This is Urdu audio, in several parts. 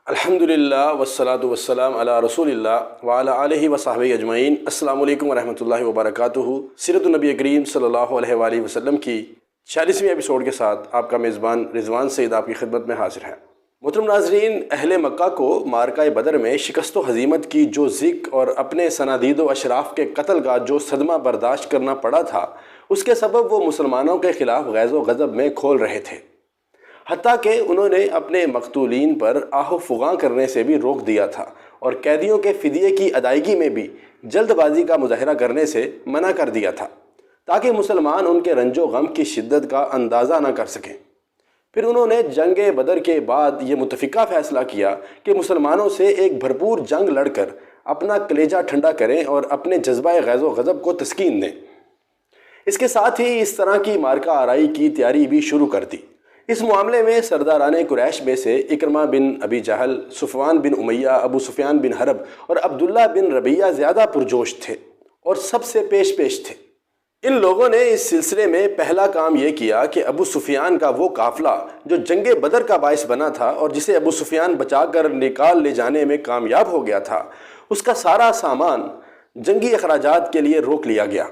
الحمدللہ والصلاة والسلام علی رسول اللہ وعلی آلہ وصحبہ اجمعین۔ السلام علیکم ورحمۃ اللہ وبرکاتہ۔ سیرت النبی کریم صلی اللہ علیہ وآلہ وسلم کی 46ویں ایپیسوڈ کے ساتھ آپ کا میزبان رضوان سعید آپ کی خدمت میں حاضر ہے۔ محترم ناظرین، اہل مکہ کو معرکہ بدر میں شکست و ہزیمت کی جو ذک اور اپنے صنادید و اشراف کے قتل کا جو صدمہ برداشت کرنا پڑا تھا، اس کے سبب وہ مسلمانوں کے خلاف غیظ و غضب میں کھول رہے تھے، حتیٰ کہ انہوں نے اپنے مقتولین پر آہ و فغاں کرنے سے بھی روک دیا تھا اور قیدیوں کے فدیے کی ادائیگی میں بھی جلد بازی کا مظاہرہ کرنے سے منع کر دیا تھا، تاکہ مسلمان ان کے رنج و غم کی شدت کا اندازہ نہ کر سکیں۔ پھر انہوں نے جنگ بدر کے بعد یہ متفقہ فیصلہ کیا کہ مسلمانوں سے ایک بھرپور جنگ لڑ کر اپنا کلیجہ ٹھنڈا کریں اور اپنے جذبہ غیظ و غضب کو تسکین دیں۔ اس کے ساتھ ہی اس طرح کی معرکہ آرائی کی تیاری بھی شروع کر دی۔ اس معاملے میں سرداران قریش میں سے اکرمہ بن ابی جہل، صفوان بن امیہ، ابو سفیان بن حرب اور عبداللہ بن ربیعہ زیادہ پرجوش تھے اور سب سے پیش تھے۔ ان لوگوں نے اس سلسلے میں پہلا کام یہ کیا کہ ابو سفیان کا وہ قافلہ جو جنگ بدر کا باعث بنا تھا اور جسے ابو سفیان بچا کر نکال لے جانے میں کامیاب ہو گیا تھا، اس کا سارا سامان جنگی اخراجات کے لیے روک لیا گیا،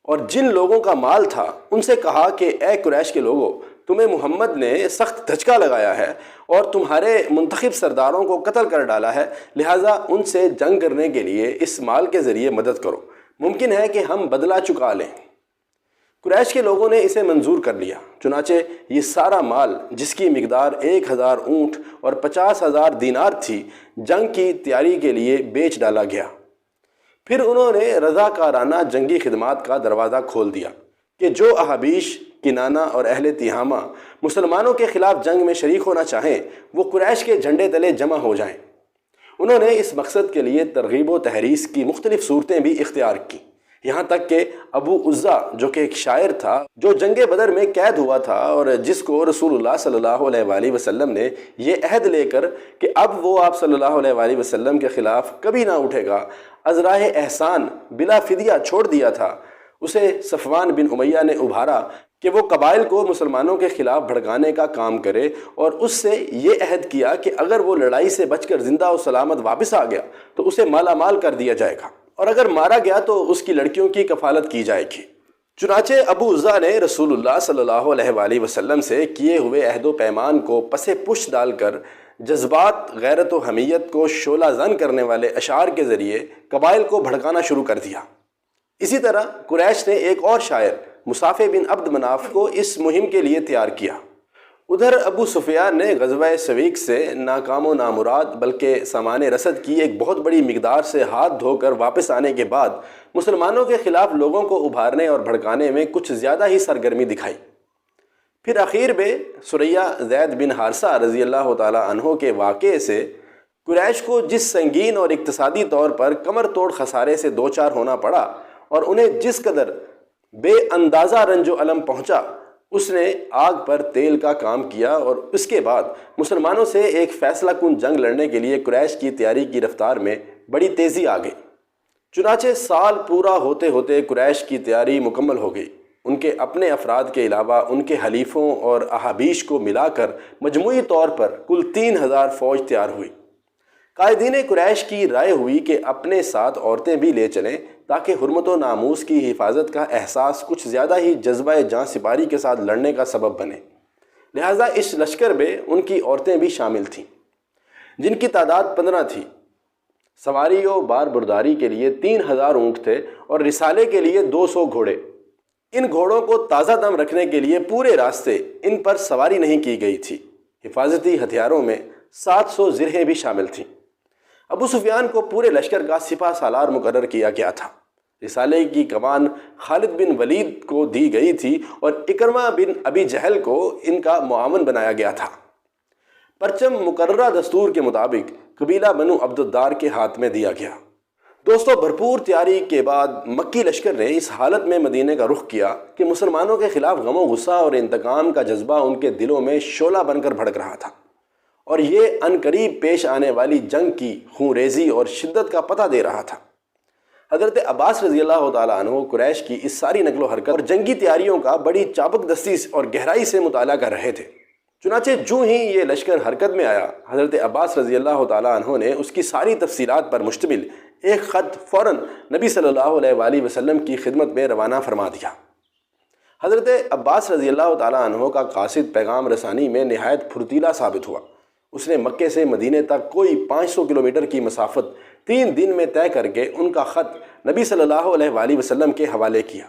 اور جن لوگوں کا مال تھا ان سے کہا کہ اے قریش کے لوگوں، تمہیں محمد نے سخت دھچکا لگایا ہے اور تمہارے منتخب سرداروں کو قتل کر ڈالا ہے، لہٰذا ان سے جنگ کرنے کے لیے اس مال کے ذریعے مدد کرو، ممکن ہے کہ ہم بدلہ چکا لیں۔ قریش کے لوگوں نے اسے منظور کر لیا، چنانچہ یہ سارا مال، جس کی مقدار 1000 اونٹ اور 50,000 دینار تھی، جنگ کی تیاری کے لیے بیچ ڈالا گیا۔ پھر انہوں نے رضاکارانہ جنگی خدمات کا دروازہ کھول دیا کہ جو احابیش، کنانہ اور اہل تہامہ مسلمانوں کے خلاف جنگ میں شریک ہونا چاہیں، وہ قریش کے جھنڈے تلے جمع ہو جائیں۔ انہوں نے اس مقصد کے لیے ترغیب و تحریض کی مختلف صورتیں بھی اختیار کی، یہاں تک کہ ابو عزہ، جو کہ ایک شاعر تھا جو جنگ بدر میں قید ہوا تھا اور جس کو رسول اللہ صلی اللہ علیہ وآلہ وسلم نے یہ عہد لے کر کہ اب وہ آپ صلی اللہ علیہ وآلہ وسلم کے خلاف کبھی نہ اٹھے گا، از راہ احسان بلا فدیہ چھوڑ دیا تھا، اسے صفوان بن امیہ نے ابھارا کہ وہ قبائل کو مسلمانوں کے خلاف بھڑکانے کا کام کرے، اور اس سے یہ عہد کیا کہ اگر وہ لڑائی سے بچ کر زندہ و سلامت واپس آ گیا تو اسے مالا مال کر دیا جائے گا، اور اگر مارا گیا تو اس کی لڑکیوں کی کفالت کی جائے گی۔ چنانچہ ابو عزہ نے رسول اللہ صلی اللہ علیہ وآلہ وسلم سے کیے ہوئے عہد و پیمان کو پس پش ڈال کر جذبات، غیرت و حمیت کو شعلہ زن کرنے والے اشعار کے ذریعے قبائل کو بھڑکانا شروع کر دیا۔ اسی طرح قریش نے ایک اور شاعر مصافح بن عبد مناف کو اس مہم کے لیے تیار کیا۔ ادھر ابو سفیان نے غزوہ سویق سے ناکام و نامراد بلکہ سامان رسد کی ایک بہت بڑی مقدار سے ہاتھ دھو کر واپس آنے کے بعد مسلمانوں کے خلاف لوگوں کو ابھارنے اور بھڑکانے میں کچھ زیادہ ہی سرگرمی دکھائی۔ پھر اخیر میں سریہ زید بن حارثہ رضی اللہ تعالیٰ عنہ کے واقعے سے قریش کو جس سنگین اور اقتصادی طور پر کمر توڑ خسارے سے دوچار ہونا پڑا اور انہیں جس قدر بے اندازہ رنج و الم پہنچا، اس نے آگ پر تیل کا کام کیا، اور اس کے بعد مسلمانوں سے ایک فیصلہ کن جنگ لڑنے کے لیے قریش کی تیاری کی رفتار میں بڑی تیزی آ گئی۔ چنانچہ سال پورا ہوتے ہوتے قریش کی تیاری مکمل ہو گئی۔ ان کے اپنے افراد کے علاوہ ان کے حلیفوں اور احابیش کو ملا کر مجموعی طور پر کل 3000 فوج تیار ہوئی۔ قائدین قریش کی رائے ہوئی کہ اپنے ساتھ عورتیں بھی لے چلیں تاکہ حرمت و ناموس کی حفاظت کا احساس کچھ زیادہ ہی جذبہ جاں سپاری کے ساتھ لڑنے کا سبب بنے، لہٰذا اس لشکر میں ان کی عورتیں بھی شامل تھیں، جن کی تعداد 15 تھی۔ سواری و بار برداری کے لیے 3000 اونٹ تھے اور رسالے کے لیے 200 گھوڑے۔ ان گھوڑوں کو تازہ دم رکھنے کے لیے پورے راستے ان پر سواری نہیں کی گئی تھی۔ حفاظتی ہتھیاروں میں 700 زرہیں بھی شامل تھیں۔ ابو سفیان کو پورے لشکر کا سپہ سالار مقرر کیا گیا تھا۔ رسالے کی کمان خالد بن ولید کو دی گئی تھی اور اکرمہ بن ابی جہل کو ان کا معاون بنایا گیا تھا۔ پرچم مقررہ دستور کے مطابق قبیلہ بنو عبد الدار کے ہاتھ میں دیا گیا۔ دوستو، بھرپور تیاری کے بعد مکی لشکر نے اس حالت میں مدینے کا رخ کیا کہ مسلمانوں کے خلاف غم و غصہ اور انتقام کا جذبہ ان کے دلوں میں شعلہ بن کر بھڑک رہا تھا، اور یہ عنقریب پیش آنے والی جنگ کی خونریزی اور شدت کا پتہ دے رہا تھا۔ حضرت عباس رضی اللہ تعالیٰ عنہ قریش کی اس ساری نقل و حرکت اور جنگی تیاریوں کا بڑی چابک دستی اور گہرائی سے مطالعہ کر رہے تھے۔ چنانچہ جو ہی یہ لشکر حرکت میں آیا، حضرت عباس رضی اللہ تعالیٰ عنہ نے اس کی ساری تفصیلات پر مشتمل ایک خط فوراً نبی صلی اللہ علیہ وآلہ وسلم کی خدمت میں روانہ فرما دیا۔ حضرت عباس رضی اللہ تعالیٰ عنہ کا قاصد پیغام رسانی میں نہایت پھرتیلا ثابت ہوا۔ اس نے مکے سے مدینے تک کوئی 500 کلومیٹر کی مسافت 3 دن میں طے کر کے ان کا خط نبی صلی اللہ علیہ وآلہ وسلم کے حوالے کیا۔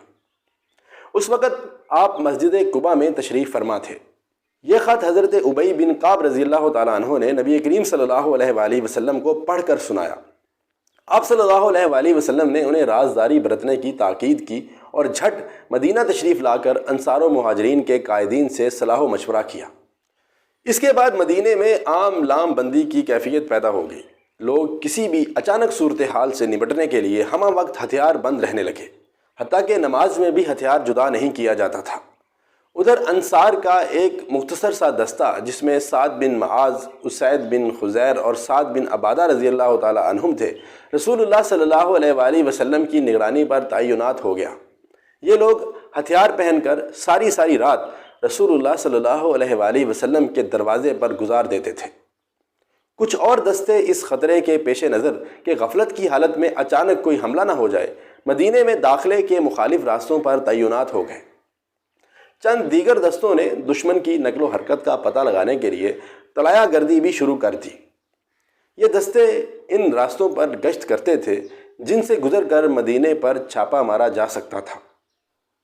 اس وقت آپ مسجد قباء میں تشریف فرما تھے۔ یہ خط حضرت ابی بن کعب رضی اللہ تعالیٰ عنہ نے نبی کریم صلی اللہ علیہ وآلہ وسلم کو پڑھ کر سنایا۔ آپ صلی اللہ علیہ وآلہ وسلم نے انہیں رازداری برتنے کی تاکید کی اور جھٹ مدینہ تشریف لا کر انصار و مہاجرین کے قائدین سے صلاح و مشورہ کیا۔ اس کے بعد مدینے میں عام لام بندی کی کیفیت پیدا ہو گئی۔ لوگ کسی بھی اچانک صورتحال سے نمٹنے کے لیے ہمہ وقت ہتھیار بند رہنے لگے، حتیٰ کہ نماز میں بھی ہتھیار جدا نہیں کیا جاتا تھا۔ ادھر انصار کا ایک مختصر سا دستہ جس میں سعد بن معاذ، اسید بن خزیر اور سعد بن عبادہ رضی اللہ تعالی عنہم تھے، رسول اللہ صلی اللہ علیہ وآلہ وسلم کی نگرانی پر تعینات ہو گیا۔ یہ لوگ ہتھیار پہن کر ساری رات رسول اللہ صلی اللہ علیہ وآلہ وسلم کے دروازے پر گزار دیتے تھے۔ کچھ اور دستے اس خطرے کے پیش نظر کہ غفلت کی حالت میں اچانک کوئی حملہ نہ ہو جائے، مدینے میں داخلے کے مخالف راستوں پر تعینات ہو گئے۔ چند دیگر دستوں نے دشمن کی نقل و حرکت کا پتہ لگانے کے لیے طلایہ گردی بھی شروع کر دی۔ یہ دستے ان راستوں پر گشت کرتے تھے جن سے گزر کر مدینے پر چھاپا مارا جا سکتا تھا۔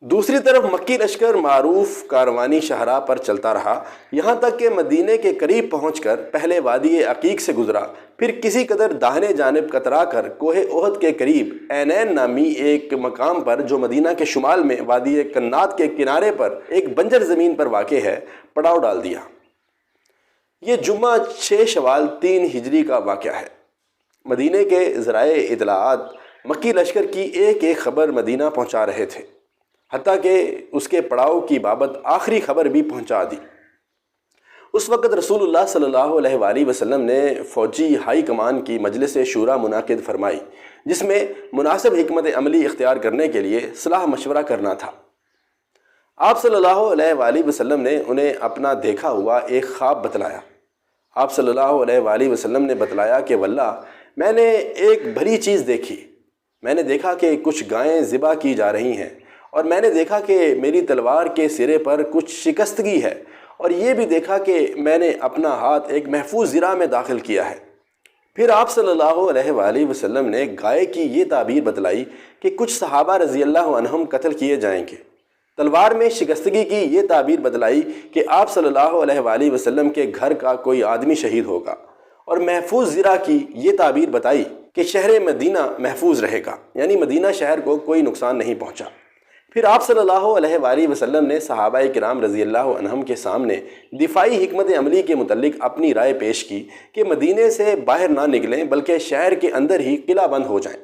دوسری طرف مکی لشکر معروف کاروانی شاہراہ پر چلتا رہا، یہاں تک کہ مدینے کے قریب پہنچ کر پہلے وادی عقیق سے گزرا، پھر کسی قدر داہنے جانب کترا کر کوہ احد کے قریب عینین نامی ایک مقام پر جو مدینہ کے شمال میں وادی کنات کے کنارے پر ایک بنجر زمین پر واقع ہے، پڑاؤ ڈال دیا۔ یہ جمعہ 6 شوال 3 ہجری کا واقعہ ہے۔ مدینے کے ذرائع اطلاعات مکی لشکر کی ایک خبر مدینہ پہنچا رہے تھے، حتیٰ کہ اس کے پڑاؤ کی بابت آخری خبر بھی پہنچا دی۔ اس وقت رسول اللہ صلی اللہ علیہ وآلہ وسلم نے فوجی ہائی کمان کی مجلس شورا منعقد فرمائی، جس میں مناسب حکمت عملی اختیار کرنے کے لیے صلاح مشورہ کرنا تھا۔ آپ صلی اللہ علیہ وآلہ وسلم نے انہیں اپنا دیکھا ہوا ایک خواب بتلایا۔ آپ صلی اللہ علیہ وآلہ وسلم نے بتلایا کہ واللہ میں نے ایک بھری چیز دیکھی۔ میں نے دیکھا کہ کچھ گائیں ذبح کی جا رہی ہیں، اور میں نے دیکھا کہ میری تلوار کے سرے پر کچھ شکستگی ہے، اور یہ بھی دیکھا کہ میں نے اپنا ہاتھ ایک محفوظ زرہ میں داخل کیا ہے۔ پھر آپ صلی اللہ علیہ وآلہ وسلم نے گائے کی یہ تعبیر بتلائی کہ کچھ صحابہ رضی اللہ عنہم قتل کیے جائیں گے۔ تلوار میں شکستگی کی یہ تعبیر بتلائی کہ آپ صلی اللہ علیہ وآلہ وسلم کے گھر کا کوئی آدمی شہید ہوگا، اور محفوظ زرہ کی یہ تعبیر بتائی کہ شہر مدینہ محفوظ رہے گا، یعنی مدینہ شہر کو کوئی نقصان نہیں پہنچا۔ پھر آپ صلی اللہ علیہ وآلہ وسلم نے صحابہ کرام رضی اللہ عنہم کے سامنے دفاعی حکمت عملی کے متعلق اپنی رائے پیش کی کہ مدینے سے باہر نہ نکلیں بلکہ شہر کے اندر ہی قلعہ بند ہو جائیں۔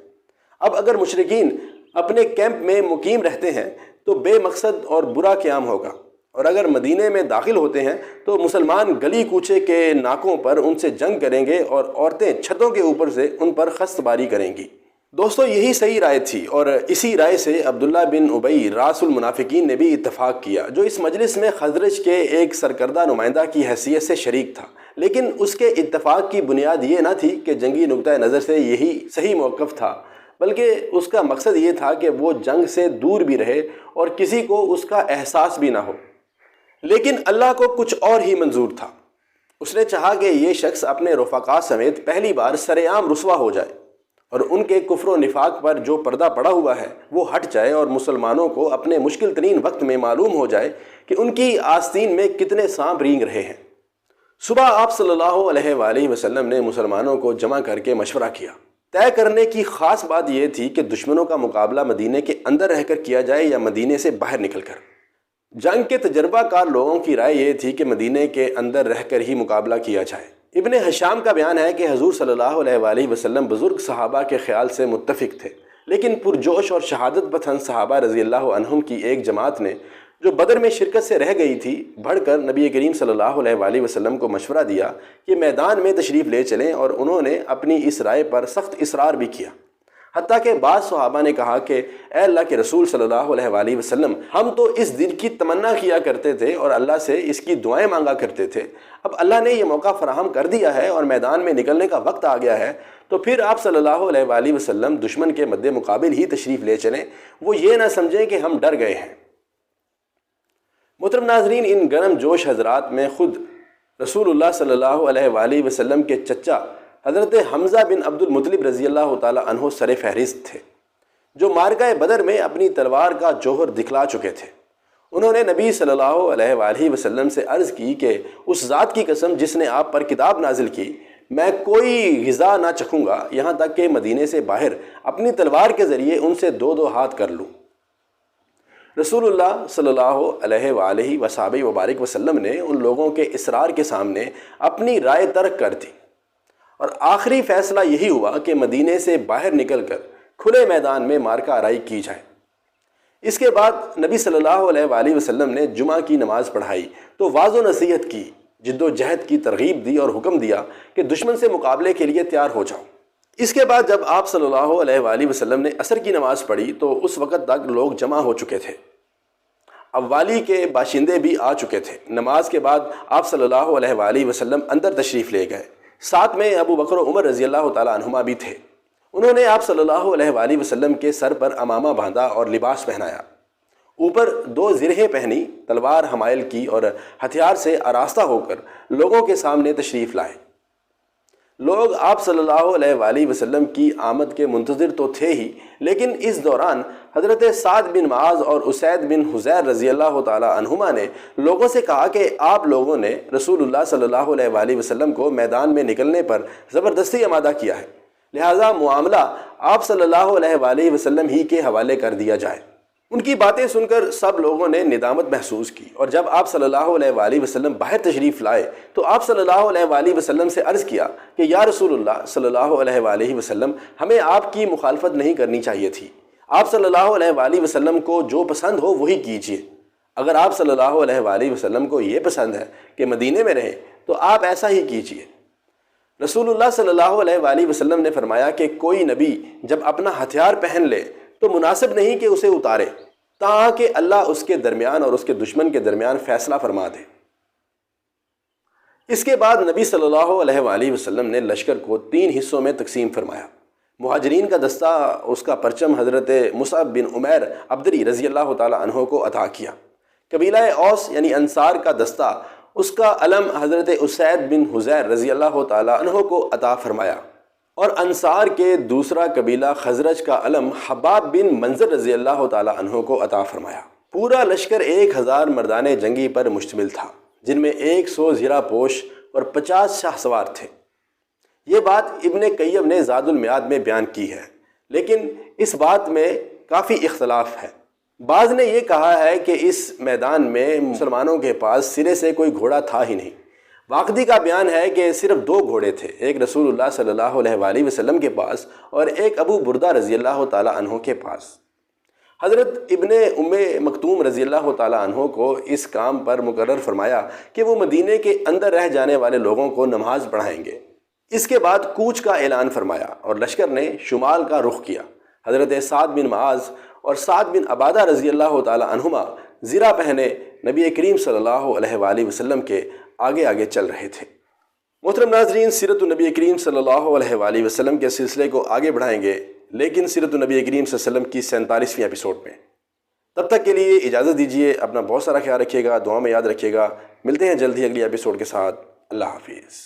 اب اگر مشرکین اپنے کیمپ میں مقیم رہتے ہیں تو بے مقصد اور برا قیام ہوگا، اور اگر مدینے میں داخل ہوتے ہیں تو مسلمان گلی کوچے کے ناکوں پر ان سے جنگ کریں گے، اور عورتیں چھتوں کے اوپر سے ان پر خست باری کریں گی۔ دوستو، یہی صحیح رائے تھی، اور اسی رائے سے عبداللہ بن ابی راس المنافقین نے بھی اتفاق کیا، جو اس مجلس میں خزرج کے ایک سرکردہ نمائندہ کی حیثیت سے شریک تھا۔ لیکن اس کے اتفاق کی بنیاد یہ نہ تھی کہ جنگی نقطہ نظر سے یہی صحیح موقف تھا، بلکہ اس کا مقصد یہ تھا کہ وہ جنگ سے دور بھی رہے اور کسی کو اس کا احساس بھی نہ ہو۔ لیکن اللہ کو کچھ اور ہی منظور تھا۔ اس نے چاہا کہ یہ شخص اپنے رفقا سمیت پہلی بار سر عام رسوا ہو جائے، اور ان کے کفر و نفاق پر جو پردہ پڑا ہوا ہے وہ ہٹ جائے، اور مسلمانوں کو اپنے مشکل ترین وقت میں معلوم ہو جائے کہ ان کی آستین میں کتنے سانپ رینگ رہے ہیں۔ صبح آپ صلی اللہ علیہ وآلہ وسلم نے مسلمانوں کو جمع کر کے مشورہ کیا۔ طے کرنے کی خاص بات یہ تھی کہ دشمنوں کا مقابلہ مدینے کے اندر رہ کر کیا جائے یا مدینے سے باہر نکل کر۔ جنگ کے تجربہ کار لوگوں کی رائے یہ تھی کہ مدینے کے اندر رہ کر ہی مقابلہ کیا جائے۔ ابن حشام کا بیان ہے کہ حضور صلی اللہ علیہ وآلہ وسلم بزرگ صحابہ کے خیال سے متفق تھے، لیکن پرجوش اور شہادت پسند صحابہ رضی اللہ عنہم کی ایک جماعت نے جو بدر میں شرکت سے رہ گئی تھی بڑھ کر نبی کریم صلی اللہ علیہ وآلہ وسلم کو مشورہ دیا کہ میدان میں تشریف لے چلیں، اور انہوں نے اپنی اس رائے پر سخت اصرار بھی کیا۔ حتیٰ کہ بعض صحابہ نے کہا کہ اے اللہ کے رسول صلی اللہ علیہ وآلہ وسلم، ہم تو اس دن کی تمنا کیا کرتے تھے اور اللہ سے اس کی دعائیں مانگا کرتے تھے، اب اللہ نے یہ موقع فراہم کر دیا ہے اور میدان میں نکلنے کا وقت آ گیا ہے، تو پھر آپ صلی اللہ علیہ وآلہ وسلم دشمن کے مد مقابل ہی تشریف لے چلیں، وہ یہ نہ سمجھیں کہ ہم ڈر گئے ہیں۔ محترم ناظرین، ان گرم جوش حضرات میں خود رسول اللہ صلی اللہ علیہ وآلہ وسلم کے چچا حضرت حمزہ بن عبد المطلب رضی اللہ تعالیٰ عنہ سر فہرست تھے، جو معرکہ بدر میں اپنی تلوار کا جوہر دکھلا چکے تھے۔ انہوں نے نبی صلی اللہ علیہ وآلہ وسلم سے عرض کی کہ اس ذات کی قسم جس نے آپ پر کتاب نازل کی، میں کوئی غذا نہ چکھوں گا یہاں تک کہ مدینے سے باہر اپنی تلوار کے ذریعے ان سے دو دو ہاتھ کر لوں۔ رسول اللہ صلی اللہ علیہ وآلہ وصحبہ وبارک وسلم نے ان لوگوں کے اصرار کے سامنے اپنی رائے ترک کر دی، اور آخری فیصلہ یہی ہوا کہ مدینے سے باہر نکل کر کھلے میدان میں معرکہ آرائی کی جائے۔ اس کے بعد نبی صلی اللہ علیہ وآلہ وسلم نے جمعہ کی نماز پڑھائی تو واضح و نصیحت کی، جد و جہد کی ترغیب دی اور حکم دیا کہ دشمن سے مقابلے کے لیے تیار ہو جاؤ۔ اس کے بعد جب آپ صلی اللہ علیہ وآلہ وسلم نے عصر کی نماز پڑھی تو اس وقت تک لوگ جمع ہو چکے تھے، اب والی کے باشندے بھی آ چکے تھے۔ نماز کے بعد آپ صلی اللہ علیہ وآلہ وسلم اندر تشریف لے گئے، ساتھ میں ابو بکر و عمر رضی اللہ تعالیٰ عنہما بھی تھے۔ انہوں نے آپ صلی اللہ علیہ وآلہ وسلم کے سر پر امامہ باندھا اور لباس پہنایا، اوپر دو زرہیں پہنی، تلوار حمائل کی اور ہتھیار سے آراستہ ہو کر لوگوں کے سامنے تشریف لائے۔ لوگ آپ صلی اللہ علیہ وآلہ وسلم کی آمد کے منتظر تو تھے ہی، لیکن اس دوران حضرت سعد بن معاذ اور اسید بن حضیر رضی اللہ تعالیٰ عنہما نے لوگوں سے کہا کہ آپ لوگوں نے رسول اللہ صلی اللہ علیہ وآلہ وسلم کو میدان میں نکلنے پر زبردستی آمادہ کیا ہے، لہٰذا معاملہ آپ صلی اللہ علیہ وآلہ وسلم ہی کے حوالے کر دیا جائے۔ ان کی باتیں سن کر سب لوگوں نے ندامت محسوس کی، اور جب آپ صلی اللہ علیہ وآلہ وسلم باہر تشریف لائے تو آپ صلی اللہ علیہ وآلہ وسلم سے عرض کیا کہ یا رسول اللہ صلی اللہ علیہ وآلہ وسلم، ہمیں آپ کی مخالفت نہیں کرنی چاہیے تھی، آپ صلی اللہ علیہ وآلہ وسلم کو جو پسند ہو وہی کیجیے۔ اگر آپ صلی اللہ علیہ وآلہ وسلم کو یہ پسند ہے کہ مدینے میں رہیں تو آپ ایسا ہی کیجیے۔ رسول اللہ صلی اللہ علیہ وآلہ وسلم نے فرمایا کہ کوئی نبی جب اپنا ہتھیار پہن لے تو مناسب نہیں کہ اسے اتارے تاکہ اللہ اس کے درمیان اور اس کے دشمن کے درمیان فیصلہ فرما دے۔ اس کے بعد نبی صلی اللہ علیہ وآلہ وسلم نے لشکر کو 3 حصوں میں تقسیم فرمایا۔ مہاجرین کا دستہ، اس کا پرچم حضرت مصعب بن عمیر عبدری رضی اللہ تعالیٰ عنہ کو عطا کیا۔ قبیلہ اوس یعنی انصار کا دستہ، اس کا علم حضرت اسید بن حضیر رضی اللہ تعالیٰ عنہ کو عطا فرمایا، اور انصار کے دوسرا قبیلہ خزرج کا علم حباب بن منظر رضی اللہ تعالیٰ عنہ کو عطا فرمایا۔ پورا لشکر 1000 مردان جنگی پر مشتمل تھا، جن میں 100 زیرہ پوش اور 50 شاہ سوار تھے۔ یہ بات ابن قیم نے زاد المعاد میں بیان کی ہے، لیکن اس بات میں کافی اختلاف ہے۔ بعض نے یہ کہا ہے کہ اس میدان میں مسلمانوں کے پاس سرے سے کوئی گھوڑا تھا ہی نہیں۔ واقعی کا بیان ہے کہ صرف 2 گھوڑے تھے، ایک رسول اللہ صلی اللہ علیہ وآلہ وسلم کے پاس اور ایک ابو بردہ رضی اللہ تعالیٰ عنہ کے پاس۔ حضرت ابن ام مکتوم رضی اللہ تعالیٰ عنہ کو اس کام پر مقرر فرمایا کہ وہ مدینے کے اندر رہ جانے والے لوگوں کو نماز پڑھائیں گے۔ اس کے بعد کوچ کا اعلان فرمایا اور لشکر نے شمال کا رخ کیا۔ حضرت سعد بن معاذ اور سعد بن عبادہ رضی اللہ تعالیٰ عنہما زرہ پہنے نبی کریم صلی اللہ علیہ وآلہ وسلم کے آگے آگے چل رہے تھے۔ محترم ناظرین، سیرت النبی کریم صلی اللہ علیہ وآلہ وسلم کے سلسلے کو آگے بڑھائیں گے، لیکن سیرت النبی کریم صلی اللہ علیہ وسلم کی 47ویں ایپیسوڈ میں۔ تب تک کے لیے اجازت دیجیے، اپنا بہت سارا خیال رکھیے گا، دعا میں یاد رکھیے گا۔ ملتے ہیں جلد ہی اگلی ایپیسوڈ کے ساتھ۔ اللہ حافظ۔